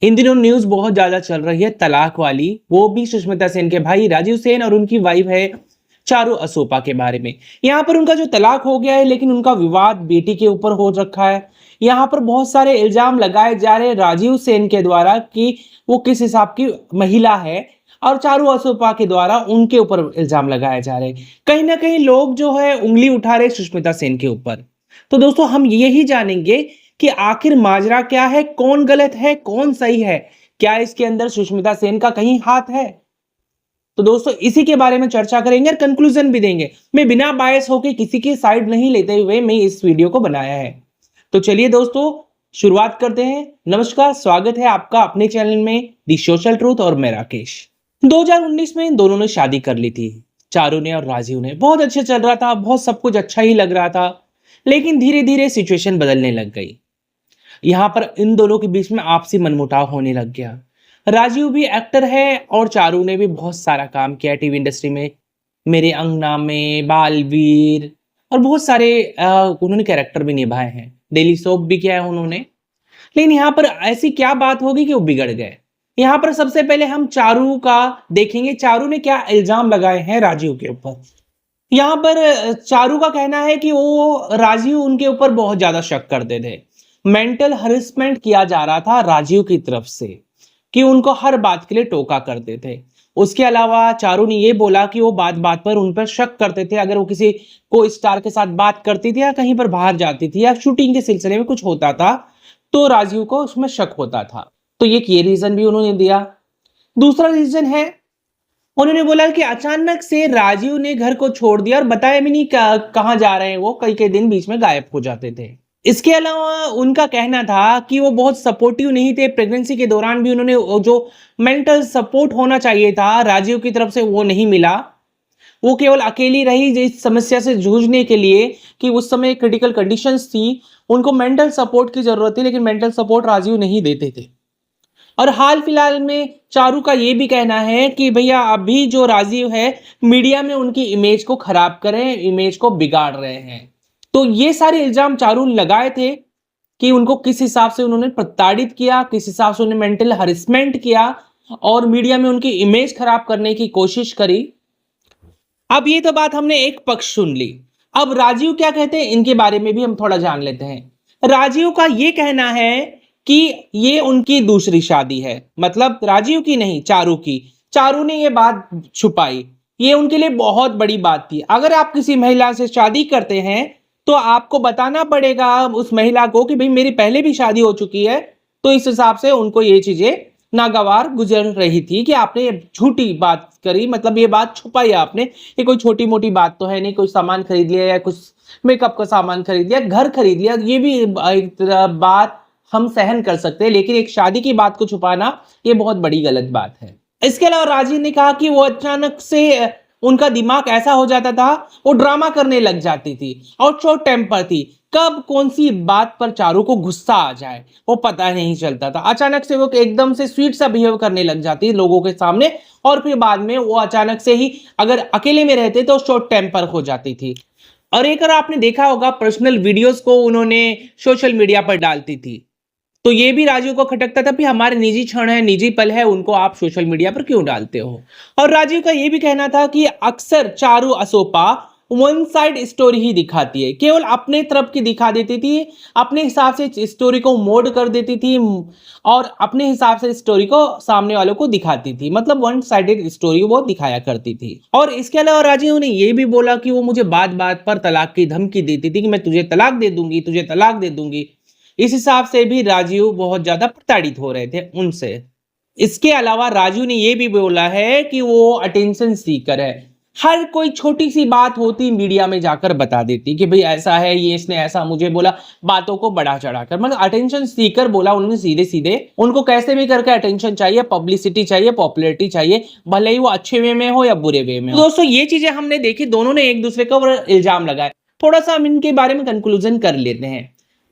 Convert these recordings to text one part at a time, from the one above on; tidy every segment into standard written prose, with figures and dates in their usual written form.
इन दिनों न्यूज बहुत ज्यादा चल रही है तलाक वाली, वो भी सुष्मिता सेन के भाई राजीव सेन और उनकी वाइफ है चारू असोपा के बारे में। यहाँ पर उनका जो तलाक हो गया है, लेकिन उनका विवाद बेटी के ऊपर हो रखा है। यहाँ पर बहुत सारे इल्जाम लगाए जा रहे हैं राजीव सेन के द्वारा कि वो किस हिसाब की महिला है, और चारू असोपा के द्वारा उनके ऊपर इल्जाम लगाए जा रहे हैं। कहीं ना कहीं लोग जो है उंगली उठा रहे सुष्मिता सेन के ऊपर। तो दोस्तों हम यही जानेंगे कि आखिर माजरा क्या है, कौन गलत है कौन सही है, क्या इसके अंदर सुष्मिता सेन का कहीं हाथ है। तो दोस्तों इसी के बारे में चर्चा करेंगे और कंक्लूजन भी देंगे। मैं बिना बायस होकर किसी की साइड नहीं लेते हुए मैं इस वीडियो को बनाया है। तो चलिए दोस्तों शुरुआत करते हैं। नमस्कार, स्वागत है आपका अपने चैनल में दी सोशल ट्रूथ, और मैं राकेश। 2019 में इन दोनों ने शादी कर ली थी, चारू ने और राजीव ने। बहुत अच्छा चल रहा था, बहुत सब कुछ अच्छा ही लग रहा था, लेकिन धीरे धीरे सिचुएशन बदलने लग गई। यहाँ पर इन दोनों के बीच में आपसी मनमुटाव होने लग गया। राजीव भी एक्टर है और चारू ने भी बहुत सारा काम किया टीवी इंडस्ट्री में। मेरे अंगना में, बालवीर और बहुत सारे उन्होंने कैरेक्टर भी निभाए हैं। डेली सोप भी किया है उन्होंने। लेकिन यहाँ पर ऐसी क्या बात होगी कि वो बिगड़ गए। यहाँ पर सबसे पहले हम चारू का देखेंगे, चारू ने क्या इल्जाम लगाए हैं राजीव के ऊपर। यहाँ पर चारू का कहना है कि वो राजीव उनके ऊपर बहुत ज्यादा शक करते थे। मेंटल हरेसमेंट किया जा रहा था राजीव की तरफ से, कि उनको हर बात के लिए टोका करते थे। उसके अलावा चारू ने ये बोला कि वो बात बात पर उन पर शक करते थे। अगर वो किसी को स्टार के साथ बात करती थी या कहीं पर बाहर जाती थी या शूटिंग के सिलसिले में कुछ होता था, तो राजीव को उसमें शक होता था। तो ये रीजन भी उन्होंने दिया। दूसरा रीजन है, उन्होंने बोला कि अचानक से राजीव ने घर को छोड़ दिया और बताया भी नहीं कहाँ जा रहे हैं। वो कई कई दिन बीच में गायब हो जाते थे। इसके अलावा उनका कहना था कि वो बहुत सपोर्टिव नहीं थे। प्रेगनेंसी के दौरान भी उन्होंने जो मेंटल सपोर्ट होना चाहिए था राजीव की तरफ से वो नहीं मिला। वो केवल अकेली रही इस समस्या से जूझने के लिए, कि उस समय क्रिटिकल कंडीशंस थी, उनको मेंटल सपोर्ट की जरूरत थी, लेकिन मेंटल सपोर्ट राजीव नहीं देते थे। और हाल फिलहाल में चारू का ये भी कहना है कि भैया अभी जो राजीव है मीडिया में उनकी इमेज को खराब करें, इमेज को बिगाड़ रहे हैं। तो ये सारे इल्जाम चारू लगाए थे कि उनको किस हिसाब से उन्होंने प्रताड़ित किया, किस हिसाब से उन्हें मेंटल हरेसमेंट किया और मीडिया में उनकी इमेज खराब करने की कोशिश करी। अब ये तो बात हमने एक पक्ष सुन ली। अब राजीव क्या कहते हैं इनके बारे में भी हम थोड़ा जान लेते हैं। राजीव का ये कहना है कि ये उनकी दूसरी शादी है, मतलब राजीव की नहीं, चारू की। चारू ने ये बात छुपाई, ये उनके लिए बहुत बड़ी बात थी। अगर आप किसी महिला से शादी करते हैं तो आपको बताना पड़ेगा उस महिला को कि भाई मेरी पहले भी शादी हो चुकी है। तो इस हिसाब से उनको ये चीजें नागवार गुजर रही थी कि आपने ये झूठी बात करी, मतलब ये बात छुपाई आपने। ये कोई छोटी मोटी बात तो है नहीं, कोई सामान खरीद लिया या कुछ मेकअप का सामान खरीद लिया, घर खरीद लिया, ये भी एक बात हम सहन कर सकते हैं, लेकिन एक शादी की बात को छुपाना ये बहुत बड़ी गलत बात है। इसके अलावा राजीव ने कहा कि वो अचानक से उनका दिमाग ऐसा हो जाता था, वो ड्रामा करने लग जाती थी और शॉर्ट टेम्पर थी। कब कौन सी बात पर चारू को गुस्सा आ जाए वो पता नहीं चलता था। अचानक से वो एकदम से स्वीट सा बिहेव करने लग जाती है लोगों के सामने, और फिर बाद में वो अचानक से ही अगर अकेले में रहते तो शॉर्ट टेम्पर हो जाती थी। और एक और आपने देखा होगा पर्सनल वीडियोस को उन्होंने सोशल मीडिया पर डालती थी। तो ये भी राजीव को खटकता था कि हमारे निजी क्षण है, निजी पल है, उनको आप सोशल मीडिया पर क्यों डालते हो। और राजीव का ये भी कहना था कि अक्सर Charu Asopa one side story ही दिखाती है, केवल अपने तरफ की दिखा देती थी, अपने हिसाब से स्टोरी को मोड कर देती थी और अपने हिसाब से स्टोरी को सामने वालों को दिखाती थी, मतलब वन साइडेड स्टोरी वो दिखाया करती थी। और इसके अलावा राजीव ने ये भी बोला कि वो मुझे बात बात पर तलाक की धमकी देती थी कि मैं तुझे तलाक दे दूंगी, तुझे तलाक दे दूंगी। इस हिसाब से भी राजीव बहुत ज्यादा प्रताड़ित हो रहे थे उनसे। इसके अलावा राजीव ने यह भी बोला है कि वो अटेंशन सीकर है। हर कोई छोटी सी बात होती मीडिया में जाकर बता देती कि भाई ऐसा है, ये इसने ऐसा मुझे बोला, बातों को बढ़ा चढ़ाकर, मतलब अटेंशन सीकर बोला उन्होंने सीधे सीधे। उनको कैसे भी करके अटेंशन चाहिए, पब्लिसिटी चाहिए, पॉपुलैरिटी चाहिए, भले ही वो अच्छे वे में हो या बुरे वे में हो। दोस्तों ये चीजें हमने देखी, दोनों ने एक दूसरे को इल्जाम लगाए। थोड़ा सा हम इनके बारे में कंक्लूजन कर लेते हैं।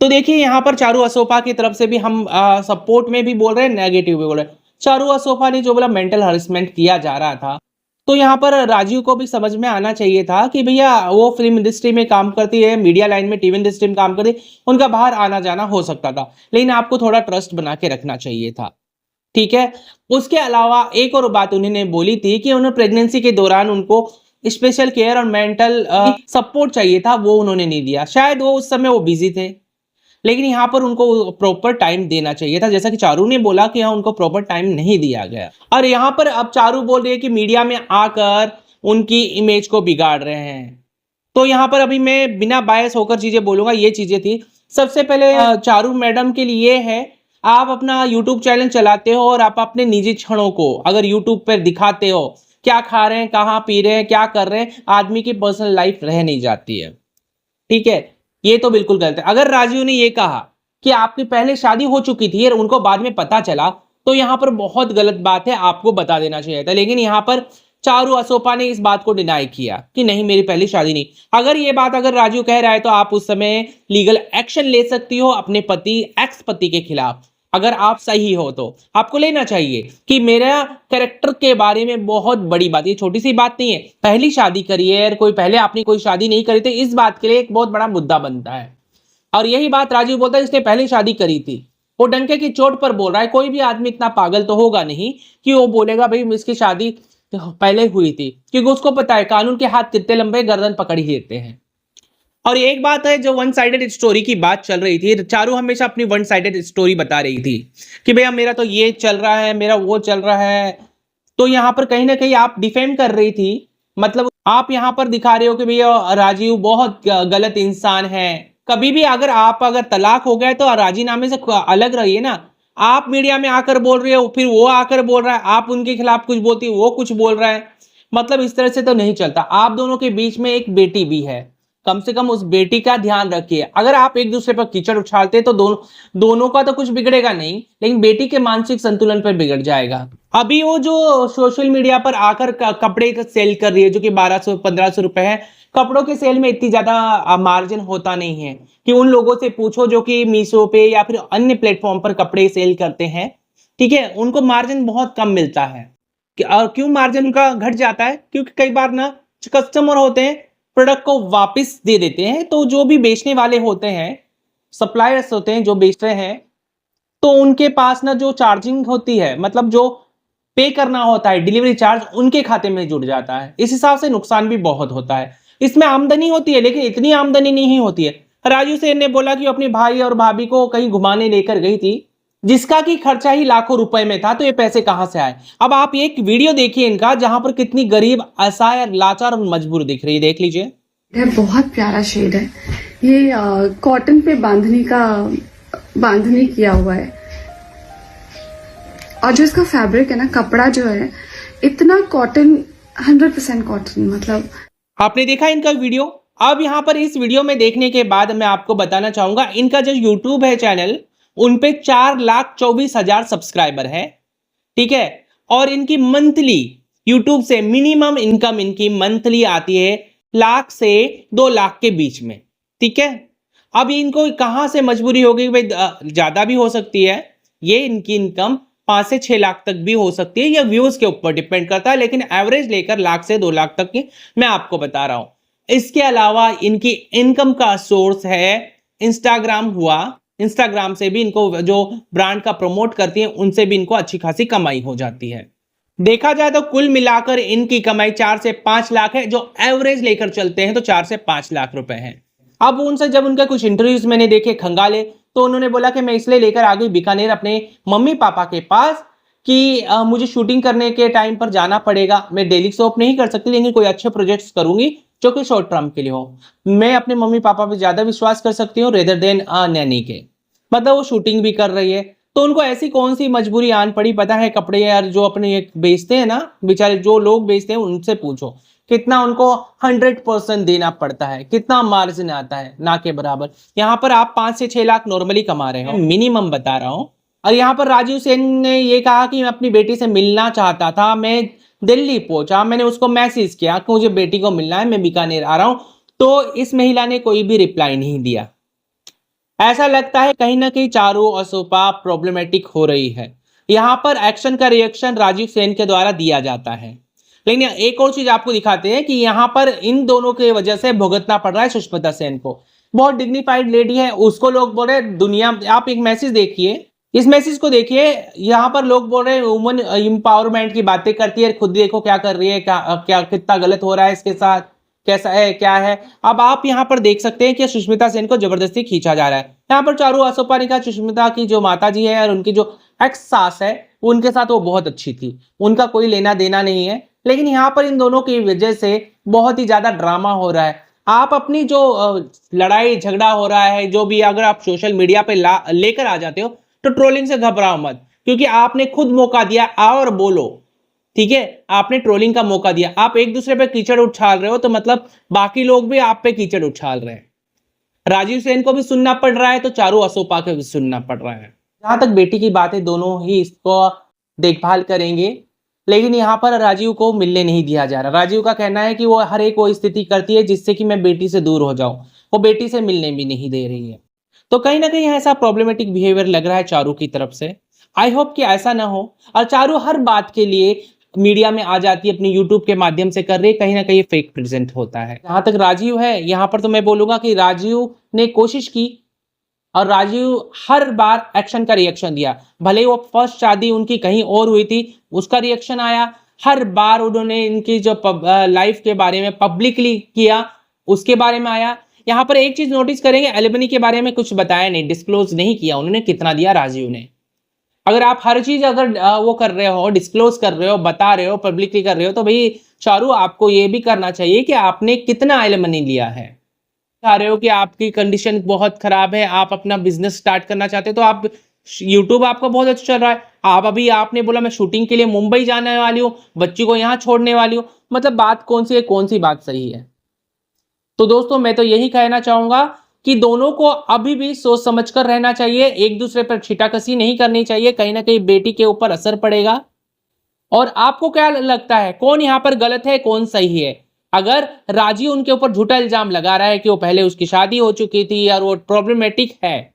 तो देखिए यहाँ पर चारू असोपा की तरफ से भी हम सपोर्ट में भी बोल रहे हैं, नेगेटिव भी बोल रहे हैं। चारू असोपा ने जो बोला मेंटल हरेसमेंट किया जा रहा था, तो यहाँ पर राजीव को भी समझ में आना चाहिए था कि भैया वो फिल्म इंडस्ट्री में काम करती है, मीडिया लाइन में, टीवी इंडस्ट्री में काम करती है, उनका बाहर आना जाना हो सकता था, लेकिन आपको थोड़ा ट्रस्ट बना के रखना चाहिए था। ठीक है। उसके अलावा एक और बात उन्होंने बोली थी कि उन्हें प्रेगनेंसी के दौरान उनको स्पेशल केयर और मेंटल सपोर्ट चाहिए था, वो उन्होंने नहीं दिया। शायद वो उस समय वो बिजी थे, लेकिन यहाँ पर उनको प्रॉपर टाइम देना चाहिए था। जैसा कि चारू ने बोला कि हाँ, उनको प्रॉपर टाइम नहीं दिया गया। और यहाँ पर अब चारू बोल रही है कि मीडिया में आकर उनकी इमेज को बिगाड़ रहे हैं। तो यहाँ पर अभी मैं बिना बायस होकर चीजें बोलूंगा, ये चीजें थी। सबसे पहले चारू मैडम के लिए है, आप अपना यूट्यूब चैनल चलाते हो और आप अपने निजी क्षणों को अगर यूट्यूब पर दिखाते हो, क्या खा रहे हैं, कहाँ पी रहे हैं, क्या कर रहे हैं, आदमी की पर्सनल लाइफ रह नहीं जाती है। ठीक है, ये तो बिल्कुल गलत है। अगर राजीव ने ये कहा कि आपकी पहले शादी हो चुकी थी और उनको बाद में पता चला, तो यहाँ पर बहुत गलत बात है, आपको बता देना चाहिए था। लेकिन यहाँ पर चारू असोपा ने इस बात को डिनाई किया कि नहीं, मेरी पहली शादी नहीं। अगर ये बात अगर राजीव कह रहा है तो आप उस समय लीगल एक्शन ले सकती हो अपने पति, एक्स पति के खिलाफ। अगर आप सही हो तो आपको लेना चाहिए कि मेरा कैरेक्टर के बारे में बहुत बड़ी बात, ये छोटी सी बात नहीं है। पहली शादी करी है, कोई पहले आपने कोई शादी नहीं करी थी, इस बात के लिए एक बहुत बड़ा मुद्दा बनता है। और यही बात राजीव बोलता है, इसने पहले शादी करी थी। वो डंके की चोट पर बोल रहा है। कोई भी आदमी इतना पागल तो होगा नहीं कि वो बोलेगा भाई इसकी शादी पहले हुई थी, क्योंकि उसको पता है कानून के हाथ कितने लंबे, गर्दन पकड़ ही लेते हैं। और एक बात है, जो वन साइडेड स्टोरी की बात चल रही थी, चारू हमेशा अपनी वन साइडेड स्टोरी बता रही थी कि भैया मेरा तो ये चल रहा है, मेरा वो चल रहा है। तो यहाँ पर कहीं ना कहीं आप डिफेम कर रही थी, मतलब आप यहाँ पर दिखा रहे हो कि भैया राजीव बहुत गलत इंसान है। कभी भी अगर तलाक हो गया तो राजीनामे से अलग रहिए ना। आप मीडिया में आकर बोल रहे हो, फिर वो आकर बोल रहा है, आप उनके खिलाफ कुछ बोलती हो, वो कुछ बोल रहा है। मतलब इस तरह से तो नहीं चलता। आप दोनों के बीच में एक बेटी भी है, कम से कम उस बेटी का ध्यान रखिए। अगर आप एक दूसरे पर कीचड़ उछालते तो दोनों का तो कुछ बिगड़ेगा नहीं, लेकिन बेटी के मानसिक संतुलन पर बिगड़ जाएगा। अभी वो जो सोशल मीडिया पर आकर कपड़े का सेल कर रही है, जो कि 1200-1500 रुपए है, कपड़ों के सेल में इतनी ज्यादा मार्जिन होता नहीं है। कि उन लोगों से पूछो जो कि मीशो पे या फिर अन्य प्लेटफॉर्म पर कपड़े सेल करते हैं, ठीक है, उनको मार्जिन बहुत कम मिलता है। और क्यों मार्जिन उनका घट जाता है? क्योंकि कई बार ना कस्टमर होते हैं, प्रोडक्ट को वापस दे देते हैं। तो जो भी बेचने वाले होते हैं, सप्लायर्स होते हैं जो बेच रहे हैं, तो उनके पास ना जो चार्जिंग होती है, मतलब जो पे करना होता है डिलीवरी चार्ज, उनके खाते में जुड़ जाता है। इस हिसाब से नुकसान भी बहुत होता है। इसमें आमदनी होती है, लेकिन इतनी आमदनी नहीं होती है। राजू सेन ने बोला कि अपने भाई और भाभी को कहीं घुमाने लेकर गई थी, जिसका की खर्चा ही लाखों रुपए में था। तो ये पैसे कहां से आए? अब आप एक वीडियो देखिए इनका, जहां पर कितनी गरीब, असहाय, लाचार और मजबूर दिख रही है। देख लीजिए। बहुत प्यारा शेड है ये, कॉटन पे बांधनी किया हुआ है। और जो इसका फैब्रिक है ना, कपड़ा जो है इतना कॉटन, 100% कॉटन। मतलब आपने देखा इनका वीडियो। अब यहाँ पर इस वीडियो में देखने के बाद मैं आपको बताना चाहूंगा, इनका जो यूट्यूब है चैनल, उन पे 4,24,000 सब्सक्राइबर है। ठीक है, और इनकी मंथली यूट्यूब से मिनिमम इनकम इनकी मंथली आती है 1,00,000 से 2,00,000 के बीच में। ठीक है, अब इनको कहां से मजबूरी होगी भाई, ज्यादा भी हो सकती है ये इनकी इनकम, 5 से 6 लाख तक भी हो सकती है, या व्यूज के ऊपर डिपेंड करता है, लेकिन एवरेज लेकर 1,00,000 से 2,00,000 तक की मैं आपको बता रहा हूं। इसके अलावा इनकी इनकम का सोर्स है इंस्टाग्राम हुआ। इंस्टाग्राम से भी इनको, जो ब्रांड का प्रमोट करती है, उनसे भी इनको अच्छी खासी कमाई हो जाती है। देखा जाए तो कुल मिलाकर इनकी कमाई 4 से 5 लाख है, जो एवरेज लेकर चलते हैं तो 4 से 5 लाख रुपए है। अब उनसे जब उनका कुछ इंटरव्यूज मैंने देखे खंगाले, तो उन्होंने बोला कि मैं इसलिए लेकर आ गई बीकानेर अपने मम्मी पापा के पास कि मुझे शूटिंग करने के टाइम पर जाना पड़ेगा। मैं डेली सोप नहीं कर सकती, लेकिन कोई अच्छे प्रोजेक्ट्स करूंगी जो कि शॉर्ट टर्म के लिए हो। मैं अपने मम्मी पापा पे ज्यादा विश्वास कर सकती हूँ रेदर देन नैनी के। मतलब वो शूटिंग भी कर रही है, तो उनको ऐसी कौन सी मजबूरी आन पड़ी? पता है, कपड़े यार जो अपने बेचते हैं ना, बेचारे जो लोग बेचते हैं, उनसे पूछो कितना उनको 100% देना पड़ता है, कितना मार्जिन आता है, ना के बराबर। यहाँ पर आप 5 से 6 लाख नॉर्मली कमा रहे हो, मिनिमम बता रहा हूँ। और यहाँ पर राजीव सेन ने ये कहा कि मैं अपनी बेटी से मिलना चाहता था, मैं दिल्ली पहुंचा, मैंने उसको मैसेज किया कि मुझे बेटी को मिलना है, मैं बीकानेर आ रहा हूं। तो इस महिला ने कोई भी रिप्लाई नहीं दिया। ऐसा लगता है कहीं ना कहीं चारू असोपा प्रॉब्लमेटिक हो रही है। यहां पर एक्शन का रिएक्शन राजीव सेन के द्वारा दिया जाता है। लेकिन एक और चीज आपको दिखाते हैं कि यहां पर इन दोनों की वजह से भुगतना पड़ रहा है सुष्मिता सेन को। बहुत डिग्निफाइड लेडी है, उसको लोग बोल रहे दुनिया। आप एक मैसेज देखिए, इस मैसेज को देखिए, यहाँ पर लोग बोल रहे हैं वुमन एम्पावरमेंट की बातें करती है, खुद देखो क्या कर रही है, क्या कितना गलत हो रहा है इसके साथ, कैसा है क्या है। अब आप यहाँ पर देख सकते हैं कि सुष्मिता सेन को जबरदस्ती खींचा जा रहा है। यहाँ पर चारू असोपा ने कहा सुष्मिता की जो माता जी है और उनकी जो एक्स सास है उनके साथ वो बहुत अच्छी थी, उनका कोई लेना देना नहीं है, लेकिन यहाँ पर इन दोनों की वजह से बहुत ही ज्यादा ड्रामा हो रहा है। आप अपनी जो लड़ाई झगड़ा हो रहा है जो भी, अगर आप सोशल मीडिया पे लेकर आ जाते हो तो ट्रोलिंग से घबराओ मत, क्योंकि आपने खुद मौका दिया, आओ और बोलो, ठीक है। आपने ट्रोलिंग का मौका दिया, आप एक दूसरे पे कीचड़ उछाल रहे हो तो मतलब बाकी लोग भी आप पे कीचड़ उछाल रहे हैं। राजीव सेन को भी सुनना पड़ रहा है तो चारू असोपा को भी सुनना पड़ रहा है। जहां तक बेटी की बात है, दोनों ही इसको देखभाल करेंगे, लेकिन यहाँ पर राजीव को मिलने नहीं दिया जा रहा। राजीव का कहना है कि वो हर एक वो स्थिति करती है जिससे कि मैं बेटी से दूर हो जाऊं, वो बेटी से मिलने भी नहीं दे रही है। तो कहीं ना कहीं ऐसा प्रॉब्लमेटिक बिहेवियर लग रहा है चारू की तरफ से। आई होप कि ऐसा ना हो। और चारू हर बात के लिए मीडिया में आ जाती है, अपनी यूट्यूब के माध्यम से कर रही है, कहीं ना कहीं फेक प्रेजेंट होता है। जहां तक राजीव है, यहाँ पर तो मैं बोलूंगा कि राजीव ने कोशिश की और राजीव हर बार एक्शन का रिएक्शन दिया। भले ही वो फर्स्ट शादी उनकी कहीं और हुई थी, उसका रिएक्शन आया, हर बार उन्होंने इनकी जो लाइफ के बारे में पब्लिकली किया उसके बारे में आया। यहाँ पर एक चीज नोटिस करेंगे, एलिमनी के बारे में कुछ बताया नहीं, डिस्क्लोज नहीं किया उन्होंने कितना दिया राजीव ने। अगर आप हर चीज अगर वो कर रहे हो, डिस्क्लोज कर रहे हो, बता रहे हो, पब्लिकली कर रहे हो, तो भाई चारू आपको ये भी करना चाहिए कि आपने कितना एलिमनी लिया है। चाह रहे हो कि आपकी कंडीशन बहुत खराब है, आप अपना बिजनेस स्टार्ट करना चाहते हो, तो आप यूट्यूब आपका बहुत अच्छा चल रहा है, आप अभी आपने बोला मैं शूटिंग के लिए मुंबई जाने वाली हूँ, बच्ची को यहाँ छोड़ने वाली हूँ, मतलब बात कौन सी है, कौन सी बात सही है। तो दोस्तों मैं तो यही कहना चाहूंगा कि दोनों को अभी भी सोच समझकर रहना चाहिए, एक दूसरे पर छीटाकसी नहीं करनी चाहिए, कहीं ना कहीं बेटी के ऊपर असर पड़ेगा। और आपको क्या लगता है कौन यहां पर गलत है कौन सही है? अगर राजीव उनके ऊपर झूठा इल्जाम लगा रहा है कि वो पहले उसकी शादी हो चुकी थी और वो प्रॉब्लमेटिक है,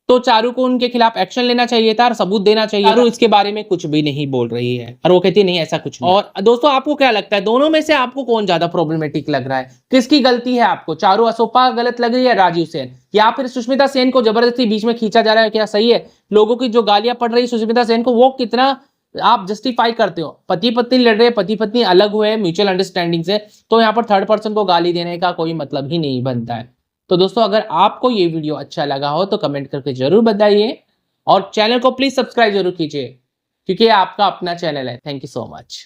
तो चारू को उनके खिलाफ एक्शन लेना चाहिए था और सबूत देना चाहिए। चारू इसके बारे में कुछ भी नहीं बोल रही है और वो कहती नहीं ऐसा कुछ नहीं। और दोस्तों आपको क्या लगता है दोनों में से आपको कौन ज्यादा प्रॉब्लमेटिक लग रहा है, किसकी गलती है आपको? चारू असोपा गलत लग रही है, राजीव सेन, या फिर सुष्मिता सेन को जबरदस्ती बीच में खींचा जा रहा है? क्या सही है? लोगों की जो गालियां पड़ रही है सुष्मिता सेन को, वो कितना आप जस्टिफाई करते हो? पति पत्नी लड़ रहे हैं, पति पत्नी अलग हुए म्यूचुअल अंडरस्टैंडिंग से, तो यहाँ पर थर्ड पर्सन को गाली देने का कोई मतलब ही नहीं बनता है। तो दोस्तों अगर आपको ये वीडियो अच्छा लगा हो तो कमेंट करके जरूर बताइए और चैनल को प्लीज सब्सक्राइब जरूर कीजिए, क्योंकि ये आपका अपना चैनल है। Thank you so much.